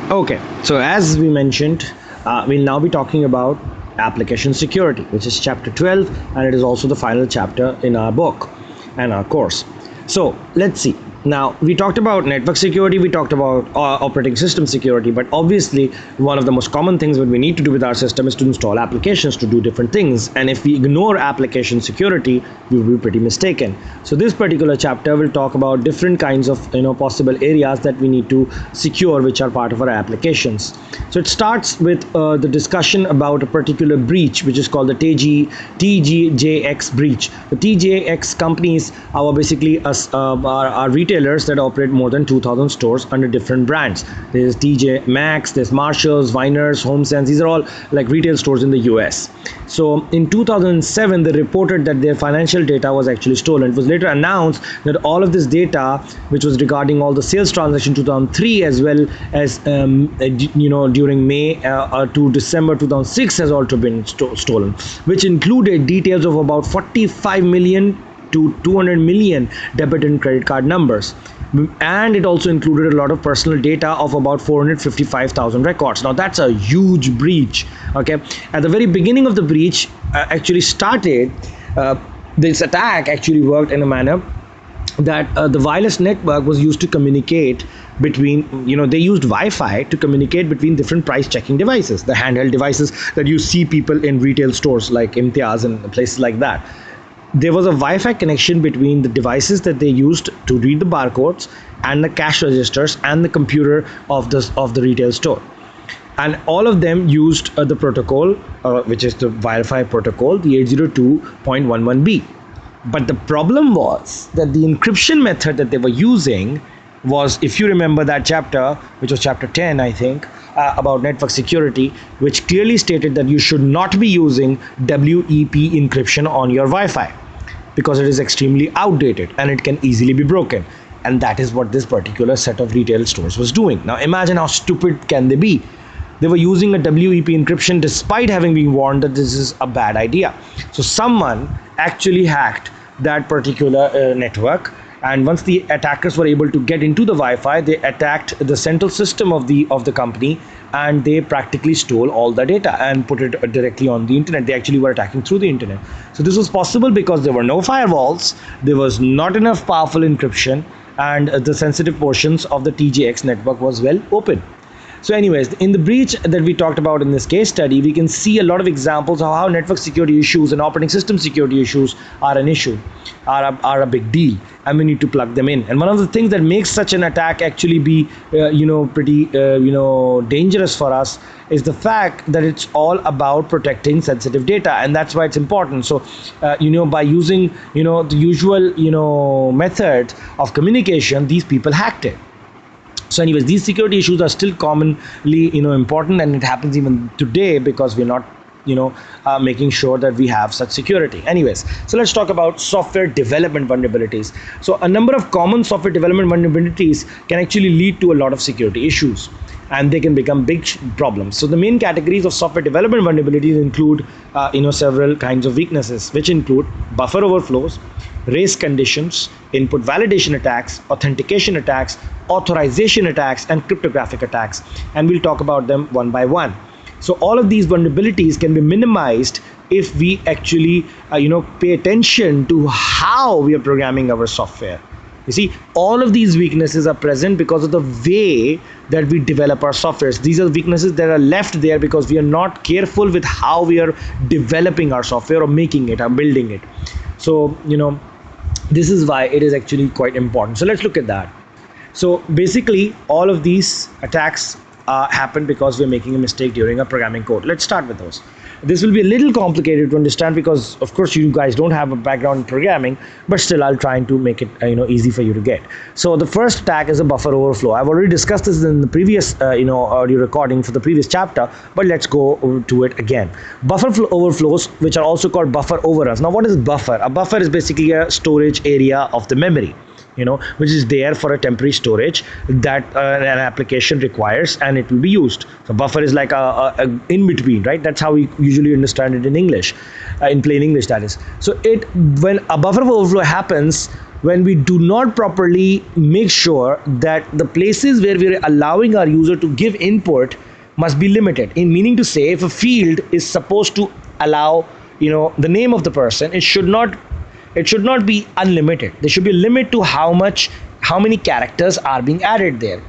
Okay, so as we mentioned, we'll now be talking about application security, which is chapter 12, and it is also the final chapter in our book and our course. So let's see. Now, we talked about network security, we talked about operating system security, but obviously, one of the most common things that we need to do with our system is to install applications to do different things. And if we ignore application security, we will be pretty mistaken. So this particular chapter will talk about different kinds of possible areas that we need to secure, which are part of our applications. So it starts with the discussion about a particular breach, which is called the TJX breach. The TJX companies are basically are retailers that operate more than 2,000 stores under different brands. There's TJ Maxx, there's Marshalls, Viners, HomeSense. These are all like retail stores in the US. So in 2007, they reported that their financial data was actually stolen. It was later announced that all of this data, which was regarding all the sales transactions 2003 as well as during May to December 2006, has also been stolen, which included details of about 45 million to 200 million debit and credit card numbers, and it also included a lot of personal data of about 455,000 records. Now that's a huge breach. Okay, at the very beginning of the breach actually started, this attack actually worked in a manner that the wireless network was used to communicate between, they used Wi-Fi to communicate between different price checking devices, the handheld devices that you see people in retail stores like Imtiaz and places like that. There was a Wi-Fi connection between the devices that they used to read the barcodes and the cash registers and the computer of the retail store, and all of them used the protocol, which is the Wi-Fi protocol, the 802.11b. But the problem was that the encryption method that they were using was, if you remember that chapter, which was chapter 10, I think, about network security, which clearly stated that you should not be using WEP encryption on your Wi-Fi because it is extremely outdated and it can easily be broken. And that is what this particular set of retail stores was doing. Now imagine how stupid can they be. They were using a WEP encryption despite having been warned that this is a bad idea. So someone actually hacked that particular network, and once the attackers were able to get into the Wi-Fi, they attacked the central system of the company, and they practically stole all the data and put it directly on the internet. They actually were attacking through the internet. So this was possible because there were no firewalls, there was not enough powerful encryption, and the sensitive portions of the TJX network was well open. So anyways, in the breach that we talked about in this case study, we can see a lot of examples of how network security issues and operating system security issues are an issue, are a big deal, and we need to plug them in. And one of the things that makes such an attack actually be pretty dangerous for us is the fact that it's all about protecting sensitive data, and that's why it's important. So by using the usual method of communication, these people hacked it. So anyways, these security issues are still commonly important, and it happens even today because we're not making sure that we have such security. Anyways, so let's talk about software development vulnerabilities. So a number of common software development vulnerabilities can actually lead to a lot of security issues, and they can become big problems. So the main categories of software development vulnerabilities include several kinds of weaknesses, which include buffer overflows, race conditions, input validation attacks, authentication attacks, authorization attacks, and cryptographic attacks. And we'll talk about them one by one. So all of these vulnerabilities can be minimized if we actually pay attention to how we are programming our software. You see, all of these weaknesses are present because of the way that we develop our softwares. These are weaknesses that are left there because we are not careful with how we are developing our software or making it or building it. So this is why it is actually quite important. So let's look at that. So basically, all of these attacks happen because we're making a mistake during our programming code. Let's start with those. This will be a little complicated to understand because, of course, you guys don't have a background in programming, but still I'll try to make it easy for you to get. So the first attack is a buffer overflow. I've already discussed this in the previous audio recording for the previous chapter, but let's go to it again. Buffer overflows, which are also called buffer overruns. Now, what is buffer? A buffer is basically a storage area of the memory, which is there for a temporary storage that an application requires, and it will be used. So buffer is like a in between, right? That's how we usually understand it in English, in plain English, that is. So when a buffer overflow happens, when we do not properly make sure that the places where we're allowing our user to give input must be limited. In meaning to say, if a field is supposed to allow, the name of the person, it should not be unlimited. There should be a limit to how many characters are being added there.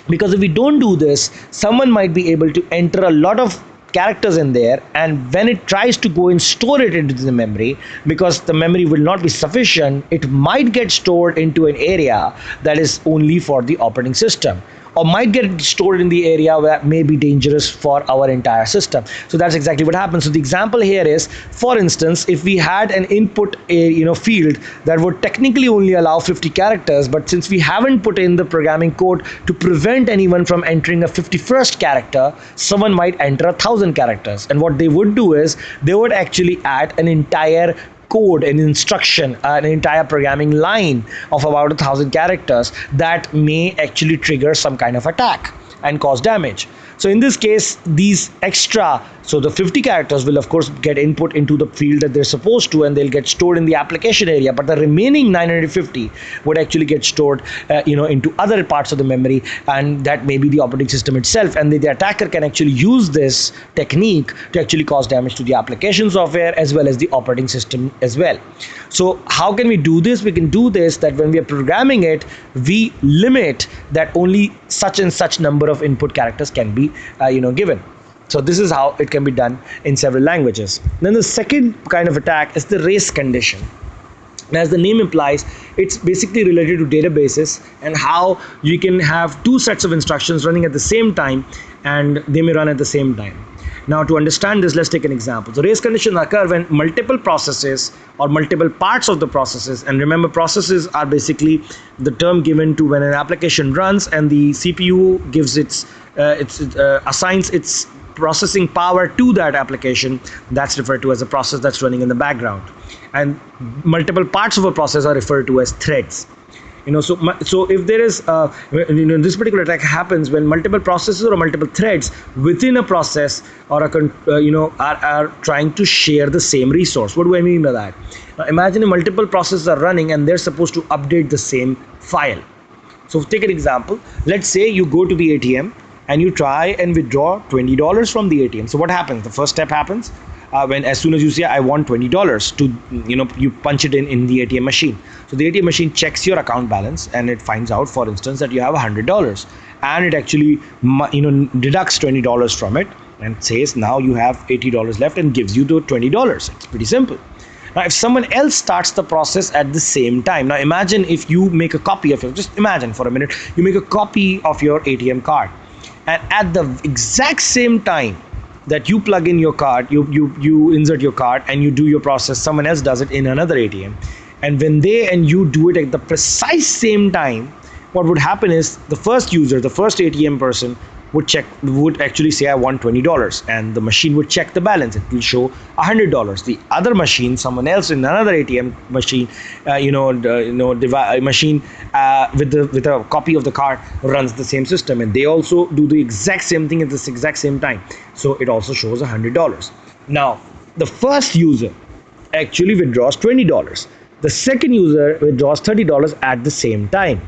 Because if we don't do this, someone might be able to enter a lot of characters in there, and when it tries to go and store it into the memory, because the memory will not be sufficient, it might get stored into an area that is only for the operating system, or might get stored in the area that may be dangerous for our entire system. So that's exactly what happens. So the example here is, for instance, if we had an input field that would technically only allow 50 characters, but since we haven't put in the programming code to prevent anyone from entering a 51st character, someone might enter 1,000 characters. And what they would do is they would actually add an entire code, an instruction, an entire programming line of about 1,000 characters that may actually trigger some kind of attack and cause damage. So in this case, these extra, so the 50 characters will of course get input into the field that they're supposed to, and they'll get stored in the application area, but the remaining 950 would actually get stored into other parts of the memory, and that may be the operating system itself, and the attacker can actually use this technique to actually cause damage to the application software as well as the operating system as well. So how can we do this? We can do this that when we are programming it, we limit that only such and such number of input characters can be given. So this is how it can be done in several languages. Then the second kind of attack is the race condition. And as the name implies, it's basically related to databases and how you can have two sets of instructions running at the same time, and they may run at the same time. Now, to understand this, let's take an example. So race conditions occur when multiple processes or multiple parts of the processes, and remember, processes are basically the term given to when an application runs and the CPU gives assigns its processing power to that application. That's referred to as a process that's running in the background. And multiple parts of a process are referred to as threads. So if there is this particular attack happens when multiple processes or multiple threads within a process or are trying to share the same resource. What do I mean by that? Now imagine multiple processes are running and they're supposed to update the same file. So take an example. Let's say you go to the ATM and you try and withdraw $20 from the ATM. So what happens? The first step happens when as soon as you say I want $20 to you punch it in the ATM machine. So the ATM machine checks your account balance and it finds out, for instance, that you have $100, and it actually deducts $20 from it and says now you have $80 left and gives you the $20. It's pretty simple. Now if someone else starts the process at the same time, now imagine if you make a copy of it, just imagine for a minute, you make a copy of your ATM card, and at the exact same time that you plug in your card, you insert your card and you do your process, someone else does it in another ATM. And when they and you do it at the precise same time, what would happen is the first user, the first ATM person would actually say I want $20, and the machine would check the balance. It will show $100. The other machine, someone else in another ATM machine, machine with a copy of the card runs the same system, and they also do the exact same thing at this exact same time. So it also shows $100. Now the first user actually withdraws $20. The second user withdraws $30 at the same time.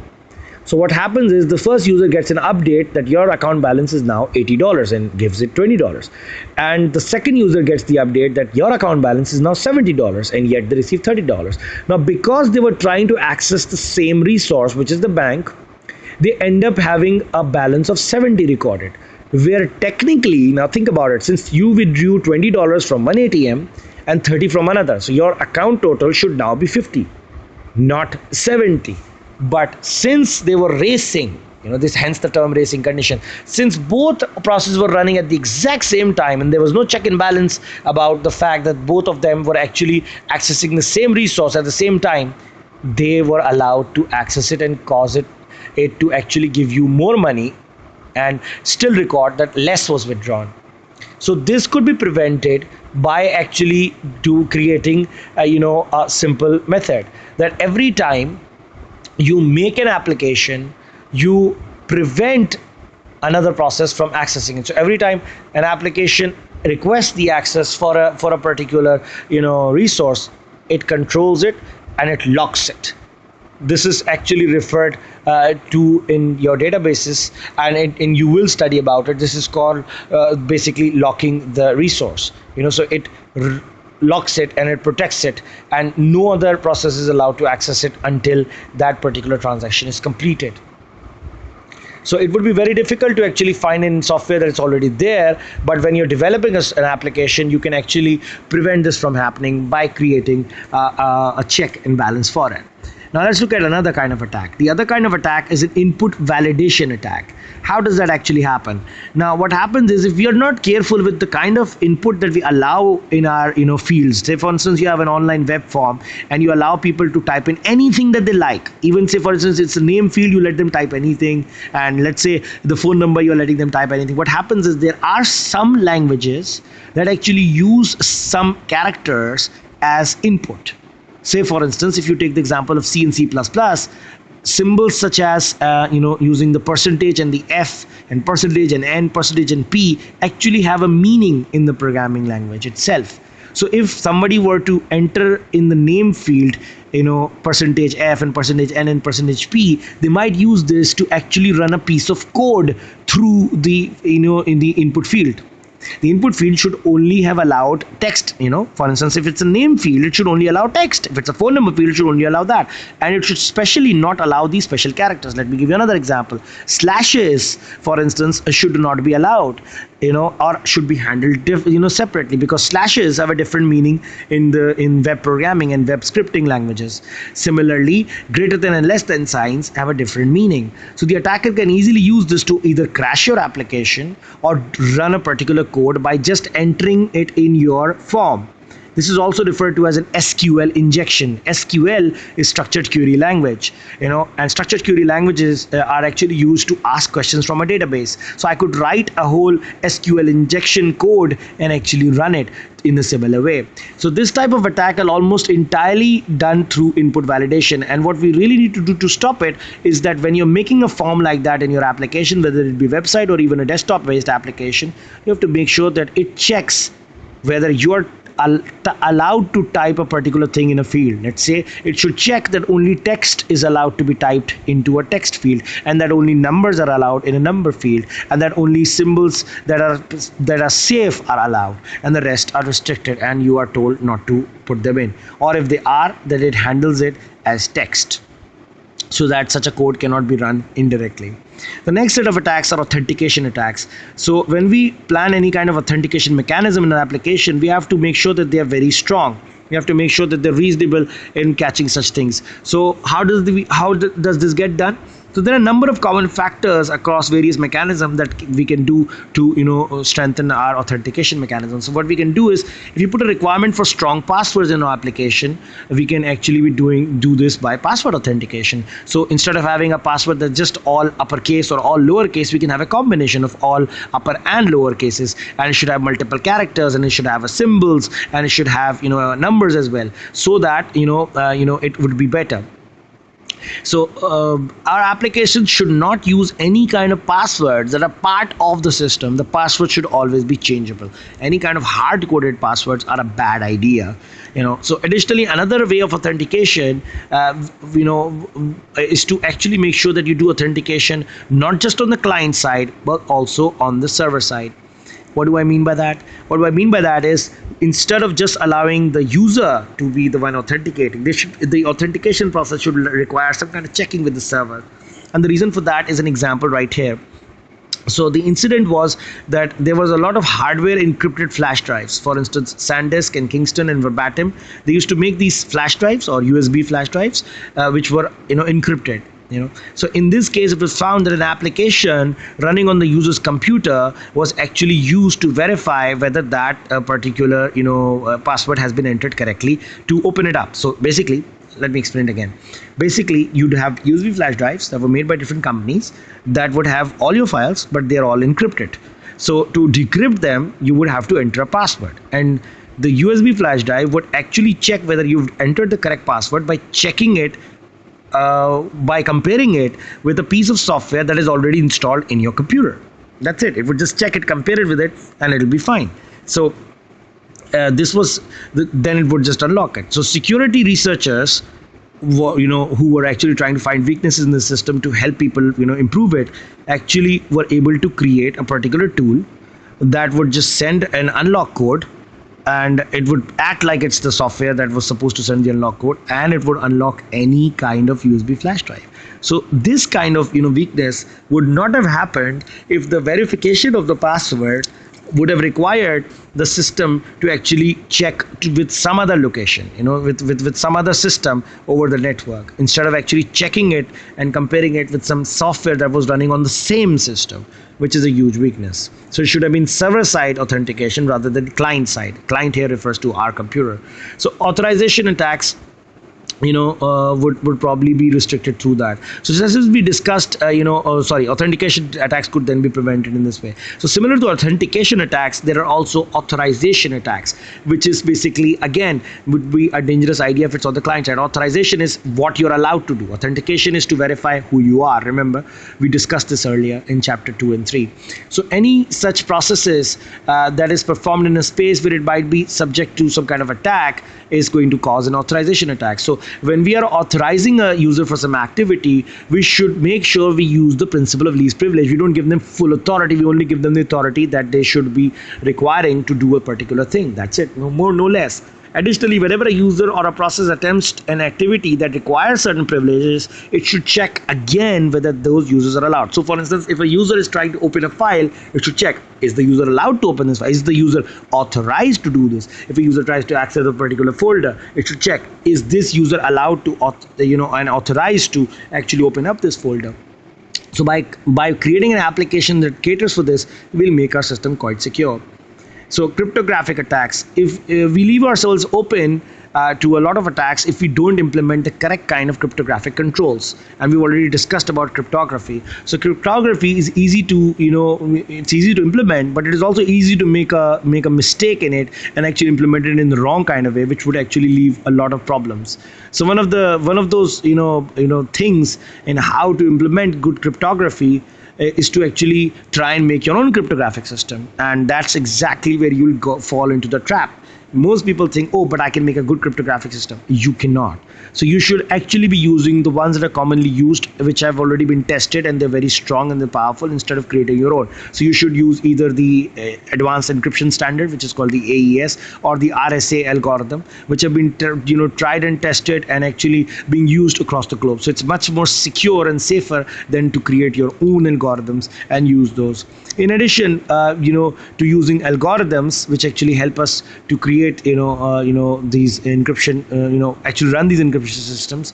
So what happens is the first user gets an update that your account balance is now $80 and gives it $20. And the second user gets the update that your account balance is now $70 and yet they receive $30. Now because they were trying to access the same resource, which is the bank, they end up having a balance of 70 recorded. Where technically, now think about it, since you withdrew $20 from one ATM and 30 from another, so your account total should now be 50, not 70. But since they were racing, hence the term racing condition, since both processes were running at the exact same time and there was no check and balance about the fact that both of them were actually accessing the same resource at the same time, they were allowed to access it and cause it to actually give you more money and still record that less was withdrawn. So this could be prevented by actually creating a simple method that every time you make an application, you prevent another process from accessing it. So every time an application requests the access for a particular resource, it controls it and it locks it. this is actually referred to in your databases, and you will study about it. This is called basically locking the resource. So it locks it and it protects it, and no other process is allowed to access it until that particular transaction is completed. So it would be very difficult to actually find in software that it's already there, but when you're developing an application, you can actually prevent this from happening by creating a check and balance for it. Now let's look at another kind of attack. The other kind of attack is an input validation attack. How does that actually happen? Now what happens is, if we are not careful with the kind of input that we allow in our fields, say for instance you have an online web form and you allow people to type in anything that they like, even say for instance it's a name field, you let them type anything, and let's say the phone number, you're letting them type anything. What happens is, there are some languages that actually use some characters as input. Say for instance, if you take the example of C and C++, symbols such as using the percentage and the F and percentage and N, percentage and P actually have a meaning in the programming language itself. So if somebody were to enter in the name field percentage F and percentage N and percentage P, they might use this to actually run a piece of code through the in the input field. The input field should only have allowed text. For instance, if it's a name field, it should only allow text. If it's a phone number field, it should only allow that, and it should specially not allow these special characters. Let me give you another example. Slashes, for instance, should not be allowed, or should be handled separately, because slashes have a different meaning in web programming and web scripting languages. Similarly, greater than and less than signs have a different meaning. So the attacker can easily use this to either crash your application or run a particular code by just entering it in your form. This is also referred to as an SQL injection. SQL is structured query language, and structured query languages are actually used to ask questions from a database. So I could write a whole SQL injection code and actually run it in a similar way. So this type of attack are almost entirely done through input validation, and what we really need to do to stop it is that when you're making a form like that in your application, whether it be website or even a desktop based application, you have to make sure that it checks whether you're allowed to type a particular thing in a field. Let's say it should check that only text is allowed to be typed into a text field, and that only numbers are allowed in a number field, and that only symbols that are safe are allowed, and the rest are restricted and you are told not to put them in, or if they are, that it handles it as text, so that such a code cannot be run indirectly. The next set of attacks are authentication attacks. So when we plan any kind of authentication mechanism in an application, we have to make sure that they are very strong. We have to make sure that they're reasonable in catching such things. So how does this get done? So there are a number of common factors across various mechanisms that we can do to strengthen our authentication mechanism. So what we can do is, if you put a requirement for strong passwords in our application, we can actually do this by password authentication. So instead of having a password that's just all uppercase or all lowercase, we can have a combination of all upper and lower cases, and it should have multiple characters, and it should have symbols, and it should have numbers as well, so that it would be better. So our application should not use any kind of passwords that are part of the system. The password should always be changeable. Any kind of hard-coded passwords are a bad idea. So additionally, another way of authentication is to actually make sure that you do authentication not just on the client side but also on the server side. What do I mean by that? What do I mean by that is, instead of just allowing the user to be the one authenticating, the authentication process should require some kind of checking with the server. And the reason for that is an example right here. So the incident was that there was a lot of hardware encrypted flash drives. For instance, SanDisk and Kingston and Verbatim, they used to make these flash drives or USB flash drives which were encrypted. So in this case, it was found that an application running on the user's computer was actually used to verify whether that particular password has been entered correctly to open it up. So basically, let me explain it again. Basically, you'd have USB flash drives that were made by different companies that would have all your files, but they're all encrypted. So to decrypt them, you would have to enter a password, and the USB flash drive would actually check whether you've entered the correct password by checking it by comparing it with a piece of software that is already installed in your computer. That's it. It would just check it, compare it with it, and it'll be fine. So then it would just unlock it. So security researchers who were actually trying to find weaknesses in the system to help people improve it, actually were able to create a particular tool that would just send an unlock code, and it would act like it's the software that was supposed to send the unlock code, and it would unlock any kind of USB flash drive. So this kind of weakness would not have happened if the verification of the password would have required the system to actually check with some other location, with some other system over the network, instead of actually checking it and comparing it with some software that was running on the same system, which is a huge weakness. So it should have been server-side authentication rather than client-side. Client here refers to our computer. So authorization attacks would probably be restricted through that. So just as we discussed, authentication attacks could then be prevented in this way. So similar to authentication attacks, there are also authorization attacks, which is basically, again, would be a dangerous idea if it's on the client side. Authorization is what you're allowed to do. Authentication is to verify who you are. Remember, we discussed this earlier in chapter 2 and 3. So any such processes that is performed in a space where it might be subject to some kind of attack is going to cause an authorization attack. So when we are authorizing a user for some activity, we should make sure we use the principle of least privilege. We don't give them full authority. We only give them the authority that they should be requiring to do a particular thing. That's it. No more, no less. Additionally, whenever a user or a process attempts an activity that requires certain privileges, it should check again whether those users are allowed. So for instance, if a user is trying to open a file, it should check, is the user allowed to open this file? Is the user authorized to do this? If a user tries to access a particular folder, it should check, is this user allowed to, and authorized to actually open up this folder? So by creating an application that caters for this, we'll make our system quite secure. So cryptographic attacks, if we leave ourselves open to a lot of attacks if we don't implement the correct kind of cryptographic controls, and we've already discussed about cryptography. So cryptography is easy to it's easy to implement, but it is also easy to make a mistake in it and actually implement it in the wrong kind of way, which would actually leave a lot of problems. So one of those things in how to implement good cryptography is to actually try and make your own cryptographic system, and that's exactly where you'll fall into the trap. Most people think, oh, but I can make a good cryptographic system. You cannot. So you should actually be using the ones that are commonly used, which have already been tested and they're very strong and they're powerful, instead of creating your own. So you should use either the advanced encryption standard, which is called the AES, or the RSA algorithm, which have been tried and tested and actually being used across the globe. So it's much more secure and safer than to create your own algorithms and use those. In addition, to using algorithms which actually help us to create these encryption, actually run these encryption systems,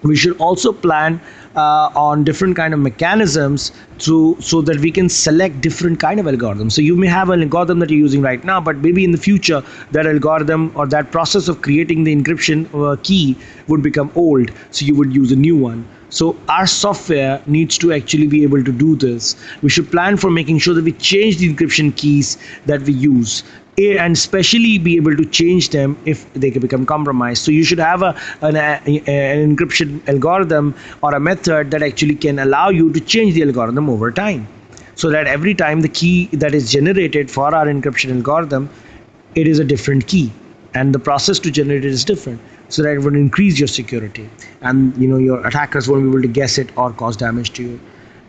we should also plan on different kind of mechanisms so that we can select different kind of algorithms. So you may have an algorithm that you're using right now, but maybe in the future that algorithm or that process of creating the encryption key would become old, so you would use a new one. So our software needs to actually be able to do this. We should plan for making sure that we change the encryption keys that we use, and especially be able to change them if they can become compromised. So you should have an encryption algorithm or a method that actually can allow you to change the algorithm over time, so that every time the key that is generated for our encryption algorithm, it is a different key, and the process to generate it is different, so that it would increase your security, and your attackers won't be able to guess it or cause damage to you.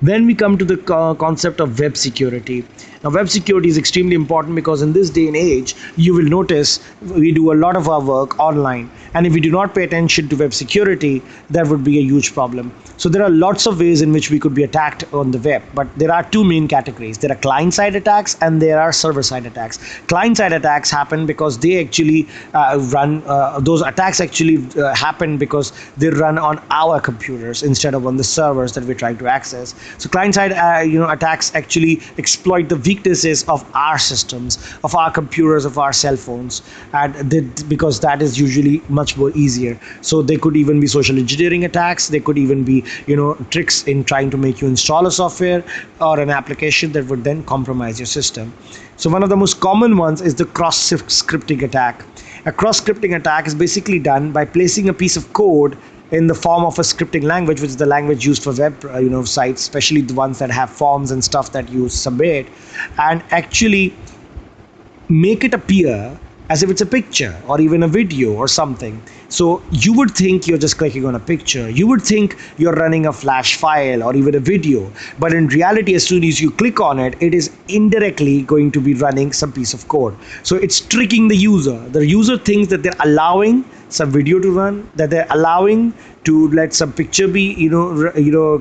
Then we come to the concept of web security. Now, web security is extremely important because in this day and age, you will notice we do a lot of our work online, and if we do not pay attention to web security, that would be a huge problem. So there are lots of ways in which we could be attacked on the web, but there are two main categories. There are client-side attacks and there are server-side attacks. Client-side attacks happen because they actually those attacks actually happen because they run on our computers instead of on the servers that we're trying to access. So client-side attacks actually exploit the weaknesses of our systems, of our computers, of our cell phones, and because that is usually much more easier. So they could even be social engineering attacks. They could even be tricks in trying to make you install a software or an application that would then compromise your system. So one of the most common ones is the cross-scripting attack. A cross-scripting attack is basically done by placing a piece of code in the form of a scripting language, which is the language used for web sites, especially the ones that have forms and stuff that you submit, and actually make it appear as if it's a picture or even a video or something. So you would think you're just clicking on a picture. You would think you're running a flash file or even a video. But in reality, as soon as you click on it, it is indirectly going to be running some piece of code. So it's tricking the user. The user thinks that they're allowing some video to run, that they're allowing to let some picture be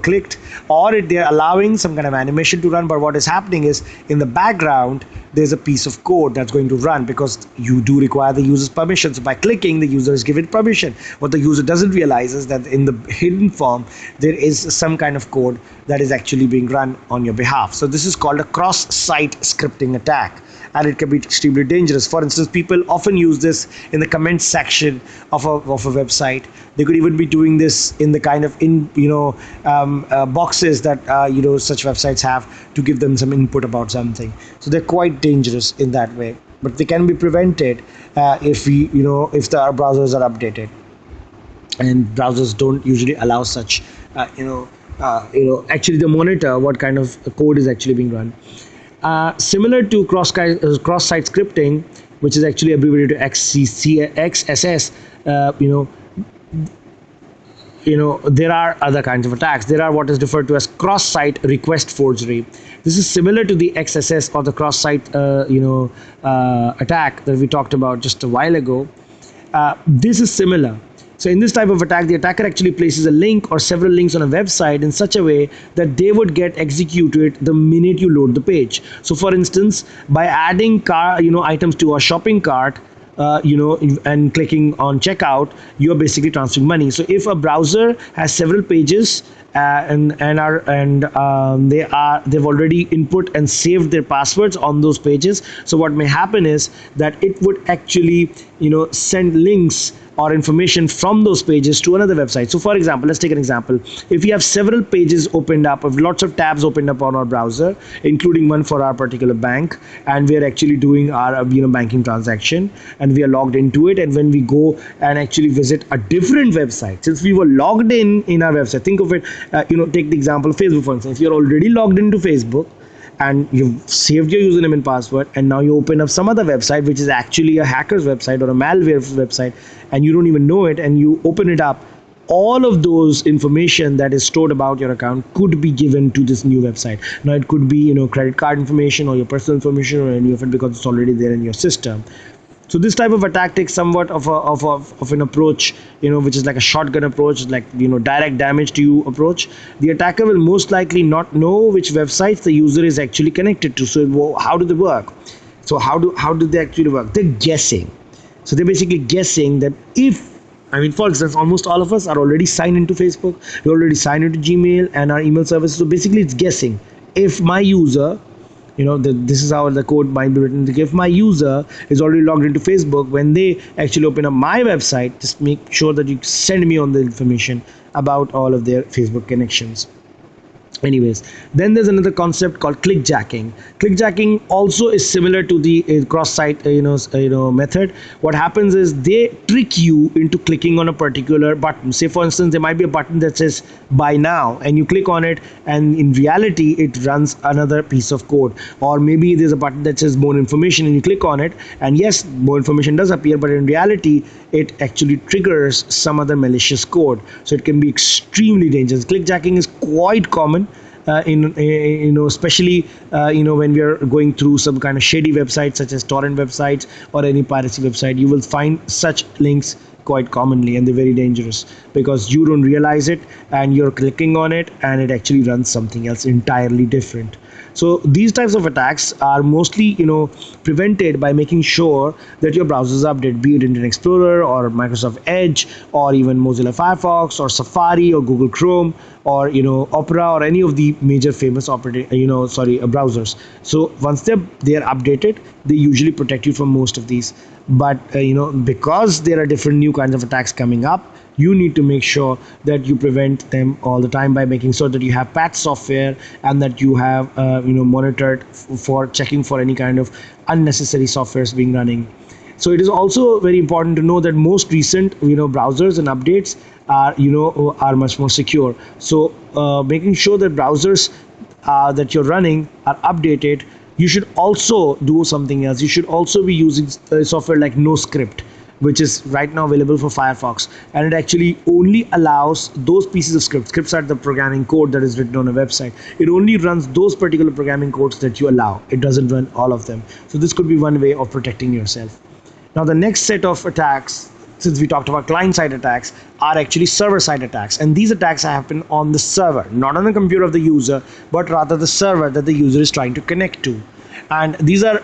clicked, or they're allowing some kind of animation to run. But what is happening is, in the background there's a piece of code that's going to run, because you do require the user's permission. So by clicking, the user is given permission. What the user doesn't realize is that in the hidden form there is some kind of code that is actually being run on your behalf. So this is called a cross-site scripting attack, and it can be extremely dangerous. For instance, people often use this in the comment section of a website. They could even be doing this in the kind of boxes that such websites have, to give them some input about something. So they're quite dangerous in that way, but they can be prevented if the browsers are updated, and browsers don't usually allow such actually they monitor what kind of code is actually being run. Similar to cross-site scripting, which is actually abbreviated to XSS, there are other kinds of attacks. There are what is referred to as cross-site request forgery. This is similar to the XSS or the cross-site attack that we talked about just a while ago. This is similar. So in this type of attack, the attacker actually places a link or several links on a website in such a way that they would get executed the minute you load the page. So for instance, by adding items to a shopping cart, and clicking on checkout, you're basically transferring money. So if a browser has several pages they've already input and saved their passwords on those pages, so what may happen is that it would actually send links or information from those pages to another website. So for example, let's take an example. If we have several pages opened up, of lots of tabs opened up on our browser, including one for our particular bank, and we are actually doing our banking transaction, and we are logged into it, and when we go and actually visit a different website, since we were logged in our website, think of it, take the example of Facebook, for instance. If you're already logged into Facebook and you've saved your username and password, and now you open up some other website which is actually a hacker's website or a malware website, and you don't even know it, and you open it up, all of those information that is stored about your account could be given to this new website. Now it could be credit card information or your personal information or any of it, because it's already there in your system. So this type of attack takes somewhat of an approach, which is like a shotgun approach, like direct damage to you approach. The attacker will most likely not know which websites the user is actually connected to. So how do they work? So how do they actually work? They're guessing. So they're basically guessing that for instance, almost all of us are already signed into Facebook, we're already signed into Gmail and our email service. So basically it's guessing. If my user, this is how the code might be written. If my user is already logged into Facebook, when they actually open up my website, just make sure that you send me on the information about all of their Facebook connections. Anyways, then there's another concept called clickjacking. Clickjacking also is similar to the cross-site method. What happens is they trick you into clicking on a particular button. Say for instance, there might be a button that says buy now, and you click on it, and in reality it runs another piece of code. Or maybe there's a button that says more information, and you click on it, and yes, more information does appear, but in reality it actually triggers some other malicious code. So it can be extremely dangerous. Clickjacking is quite common, especially when we are going through some kind of shady websites such as torrent websites or any piracy website. You will find such links quite commonly, and they're very dangerous because you don't realize it, and you're clicking on it, and it actually runs something else entirely different. So these types of attacks are mostly prevented by making sure that your browsers are updated, be it Internet Explorer or Microsoft Edge or even Mozilla Firefox or Safari or Google Chrome or Opera or any of the major famous browsers. So once they're updated, they usually protect you from most of these. But because there are different new kinds of attacks coming up, you need to make sure that you prevent them all the time by making sure that you have patch software and that you have monitored for checking for any kind of unnecessary softwares being running. So it is also very important to know that most recent browsers and updates are much more secure. So making sure that browsers that you're running are updated, You should also do something else. You should also be using software like NoScript, which is right now available for Firefox, and it actually only allows those pieces of script. Scripts are the programming code that is written on a website. It only runs those particular programming codes that you allow. It doesn't run all of them. So this could be one way of protecting yourself. Now the next set of attacks, since we talked about client-side attacks, are actually server-side attacks, and these attacks happen on the server, not on the computer of the user, but rather the server that the user is trying to connect to. And these are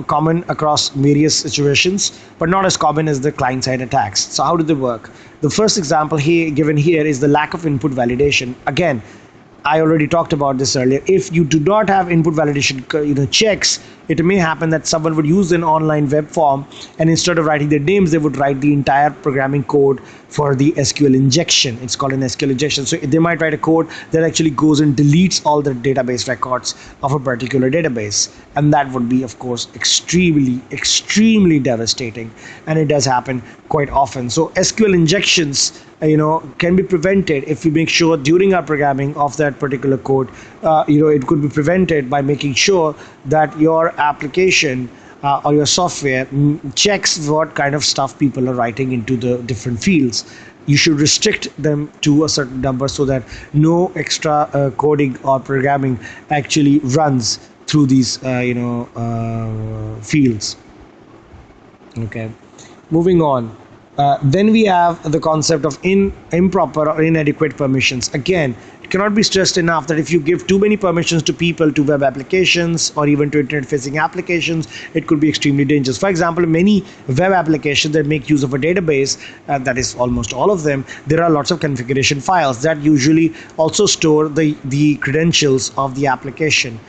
common across various situations, but not as common as the client-side attacks. So how do they work? The first example here given here is the lack of input validation. Again, I already talked about this earlier. If you do not have input validation checks, it may happen that someone would use an online web form, and instead of writing their names, they would write the entire programming code for the SQL injection. It's called an SQL injection. So they might write a code that actually goes and deletes all the database records of a particular database, and that would be, of course, extremely devastating, and it does happen quite often. So SQL injections can be prevented if we make sure during our programming of that particular code, it could be prevented by making sure that your application or your software checks what kind of stuff people are writing into the different fields. You should restrict them to a certain number so that no extra coding or programming actually runs through these fields. Okay, moving on. Then we have the concept of improper or inadequate permissions. Again, it cannot be stressed enough that if you give too many permissions to people, to web applications, or even to internet-facing applications, it could be extremely dangerous. For example, many web applications that make use of a database, that is almost all of them, there are lots of configuration files that usually also store the credentials of the application,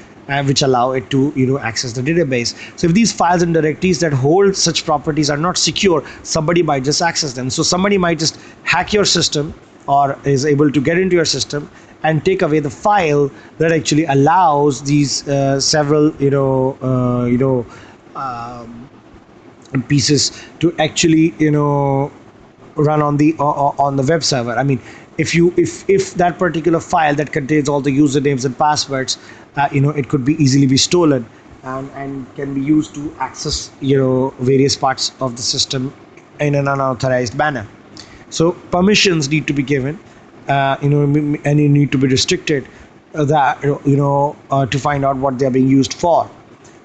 which allow it to access the database. So if these files and directories that hold such properties are not secure, somebody might just access them. So somebody might just hack your system or is able to get into your system and take away the file that actually allows these several pieces to actually run on the web server. I mean, if that particular file that contains all the usernames and passwords, it could be easily be stolen and can be used to access various parts of the system in an unauthorized manner. So permissions need to be given, and you need to be restricted to find out what they are being used for.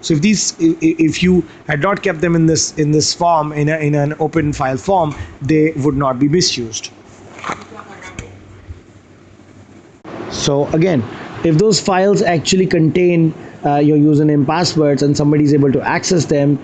So if you had not kept them in this form, in an open file form, they would not be misused. So again, if those files actually contain your username, passwords, and somebody is able to access them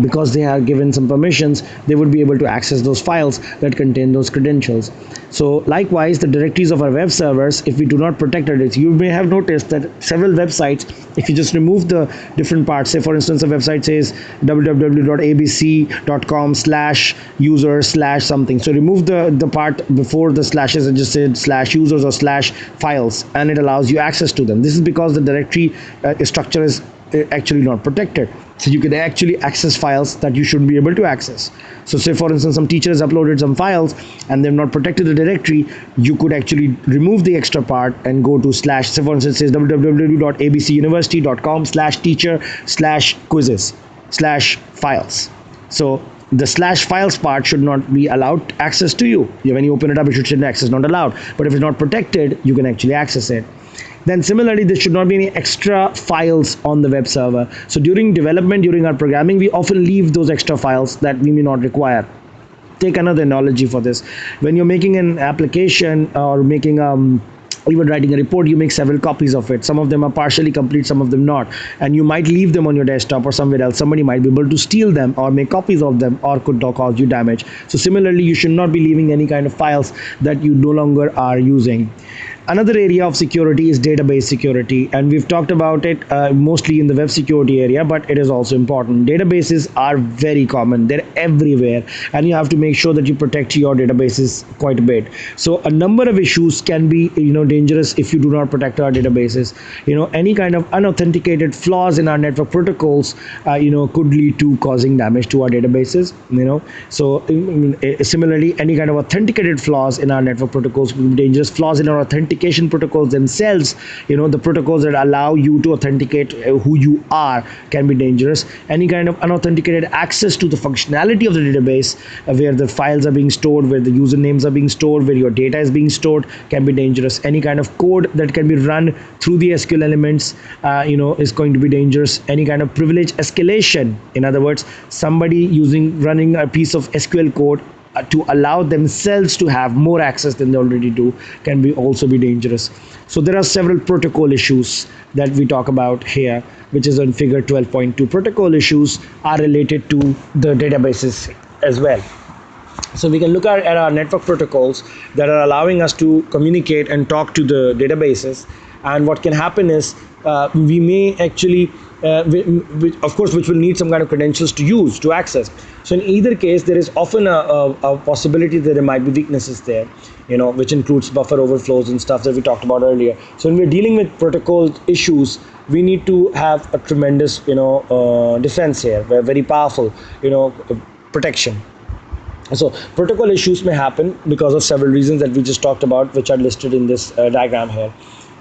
because they are given some permissions, they would be able to access those files that contain those credentials. So likewise, the directories of our web servers, if we do not protect it, you may have noticed that several websites, if you just remove the different parts, say for instance a website says www.abc.com/user/something, so remove the part before the slashes and just say /users or /files, and it allows you access to them. This is because the directory structure is actually not protected, so you can actually access files that you shouldn't be able to access. So say for instance some teacher has uploaded some files and they've not protected the directory, you could actually remove the extra part and go to / say for instance says www.abcuniversity.com/teacher/quizzes/files. So the /files part should not be allowed access to you. When you open it up, it should say access not allowed, but if it's not protected, you can actually access it. Then similarly, there should not be any extra files on the web server. So during development, during our programming, we often leave those extra files that we may not require. Take another analogy for this. When you're making an application or making even writing a report, you make several copies of it. Some of them are partially complete, some of them not, and you might leave them on your desktop or somewhere else. Somebody might be able to steal them or make copies of them, or could cause you damage. So similarly, you should not be leaving any kind of files that you no longer are using. Another area of security is database security, and we've talked about it mostly in the web security area, but it is also important. Databases are very common, they're everywhere, and you have to make sure that you protect your databases quite a bit. So a number of issues can be dangerous if you do not protect our databases. Any kind of unauthenticated flaws in our network protocols could lead to causing damage to our databases. Similarly, any kind of authenticated flaws in our network protocols could be dangerous. Flaws in our authentication authentication protocols themselves, the protocols that allow you to authenticate who you are, can be dangerous. Any kind of unauthenticated access to the functionality of the database, where the files are being stored, where the usernames are being stored, where your data is being stored, can be dangerous. Any kind of code that can be run through the SQL elements, is going to be dangerous. Any kind of privilege escalation, in other words, somebody running a piece of SQL code to allow themselves to have more access than they already do, can be also be dangerous. So there are several protocol issues that we talk about here, which is on figure 12.2. Protocol issues are related to the databases as well. So we can look at our network protocols that are allowing us to communicate and talk to the databases. And what can happen is we may actually, of course, which will need some kind of credentials to use, to access. So in either case, there is often a possibility that there might be weaknesses there, which includes buffer overflows and stuff that we talked about earlier. So when we're dealing with protocol issues, we need to have a tremendous, defense here, very powerful, protection. So protocol issues may happen because of several reasons that we just talked about, which are listed in this diagram here.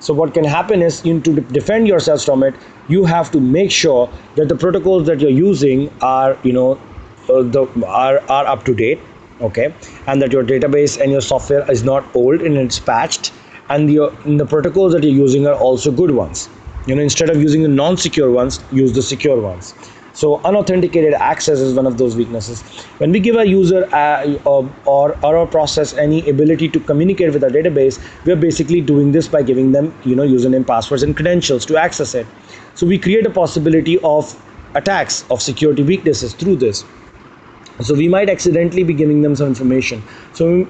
So what can happen is, to defend yourselves from it, you have to make sure that the protocols that you're using are, are up to date, okay, and that your database and your software is not old and it's patched, and the protocols that you're using are also good ones. Instead of using the non-secure ones, use the secure ones. So unauthenticated access is one of those weaknesses. When we give a user or a process any ability to communicate with our database, we are basically doing this by giving them, username, passwords, and credentials to access it. So we create a possibility of attacks, of security weaknesses through this. So we might accidentally be giving them some information. So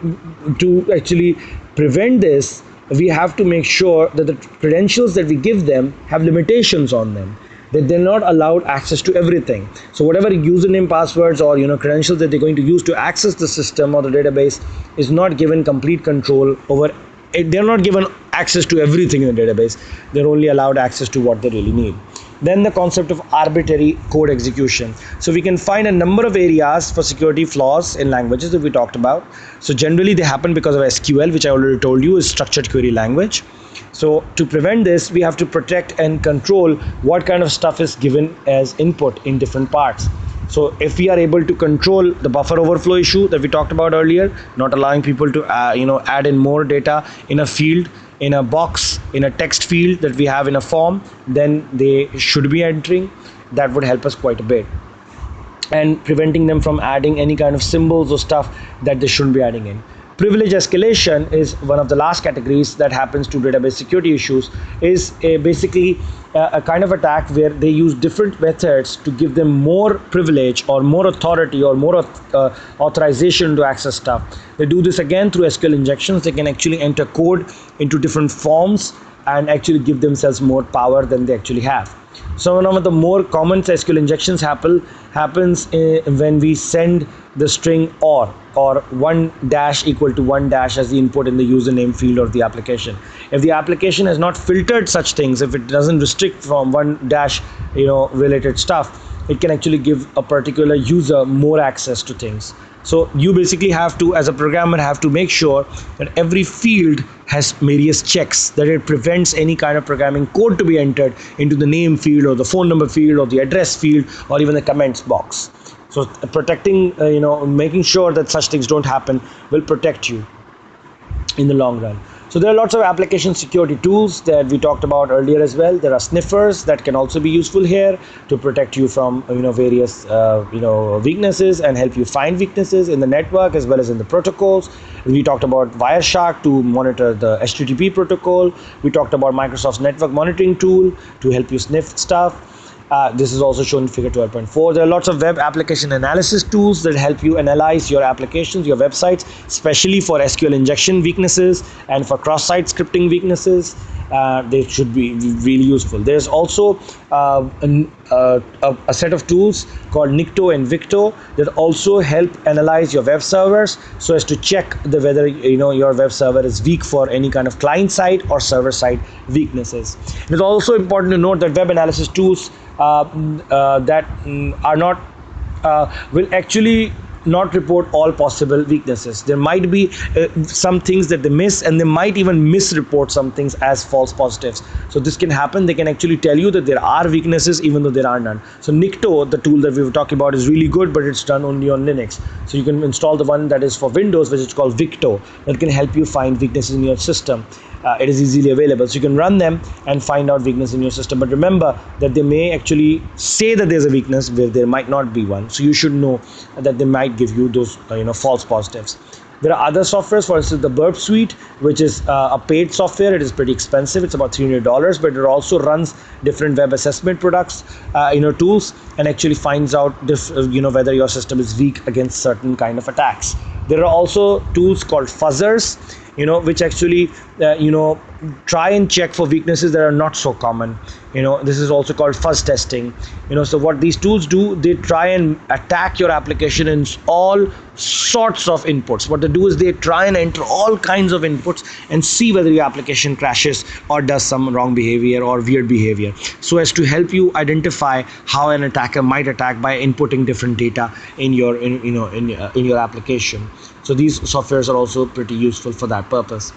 to actually prevent this, we have to make sure that the credentials that we give them have limitations on them, that they're not allowed access to everything. So whatever username, passwords, or credentials that they're going to use to access the system or the database is not given complete control over it. They're not given access to everything in the database. They're only allowed access to what they really need. Then the concept of arbitrary code execution. So we can find a number of areas for security flaws in languages that we talked about. So generally they happen because of SQL, which I already told you is structured query language. So to prevent this, we have to protect and control what kind of stuff is given as input in different parts. So if we are able to control the buffer overflow issue that we talked about earlier, not allowing people to add in more data in a field, in a box, in a text field that we have in a form, then they should be entering. That would help us quite a bit. And preventing them from adding any kind of symbols or stuff that they shouldn't be adding in. Privilege escalation is one of the last categories that happens to database security issues. Is basically a kind of attack where they use different methods to give them more privilege or more authority or more authorization to access stuff. They do this again through SQL injections. They can actually enter code into different forms and actually give themselves more power than they actually have. So one of the more common SQL injections happens when we send the string or one dash equal to one dash as the input in the username field of the application. If the application has not filtered such things, if it doesn't restrict from one dash related stuff, it can actually give a particular user more access to things. So you basically have to, as a programmer, have to make sure that every field has various checks, that it prevents any kind of programming code to be entered into the name field or the phone number field or the address field or even the comments box. So protecting, making sure that such things don't happen will protect you in the long run. So there are lots of application security tools that we talked about earlier as well. There are sniffers that can also be useful here to protect you from various weaknesses and help you find weaknesses in the network as well as in the protocols. We talked about Wireshark to monitor the HTTP protocol. We talked about Microsoft's network monitoring tool to help you sniff stuff. This is also shown in figure 12.4. There are lots of web application analysis tools that help you analyze your applications, your websites, especially for SQL injection weaknesses and for cross-site scripting weaknesses. They should be really useful. There's also a set of tools called Nikto and Victo that also help analyze your web servers so as to check whether your web server is weak for any kind of client-side or server-side weaknesses. It is also important to note that web analysis tools that are not will actually not report all possible weaknesses. There might be some things that they miss, and they might even misreport some things as false positives. So this can happen. They can actually tell you that there are weaknesses even though there are none. So Nikto, the tool that we were talking about, is really good, but it's done only on Linux. So you can install the one that is for Windows, which is called Victo, that can help you find weaknesses in your system. It is easily available, so you can run them and find out weakness in your system. But remember that they may actually say that there's a weakness where there might not be one, so you should know that they might give you those false positives. There are other softwares, for instance the Burp Suite, which is a paid software. It is pretty expensive, it's about $300, but it also runs different web assessment products, tools, and actually finds out whether your system is weak against certain kind of attacks. There are also tools called fuzzers, which actually try and check for weaknesses that are not so common. This is also called fuzz testing. So what these tools do, they try and attack your application in all sorts of inputs. What they do is they try and enter all kinds of inputs and see whether your application crashes or does some wrong behavior or weird behavior, so as to help you identify how an attacker might attack by inputting different data in your in your application. So these softwares are also pretty useful for that purpose.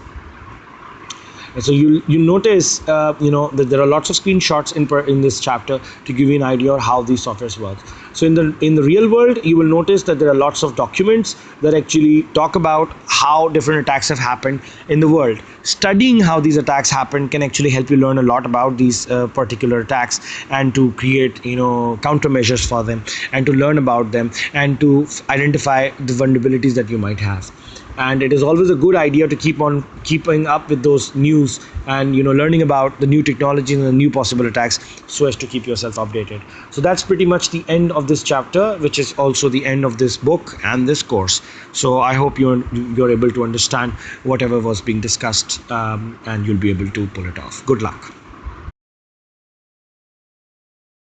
And so you notice that there are lots of screenshots in this chapter to give you an idea of how these softwares work. So in the real world, you will notice that there are lots of documents that actually talk about how different attacks have happened in the world. Studying how these attacks happen can actually help you learn a lot about these particular attacks, and to create countermeasures for them, and to learn about them, and to identify the vulnerabilities that you might have. And it is always a good idea to keep on keeping up with those news and learning about the new technology and the new possible attacks, so as to keep yourself updated. So that's pretty much the end of this chapter, which is also the end of this book and this course. So I hope you're able to understand whatever was being discussed, and you'll be able to pull it off. Good luck.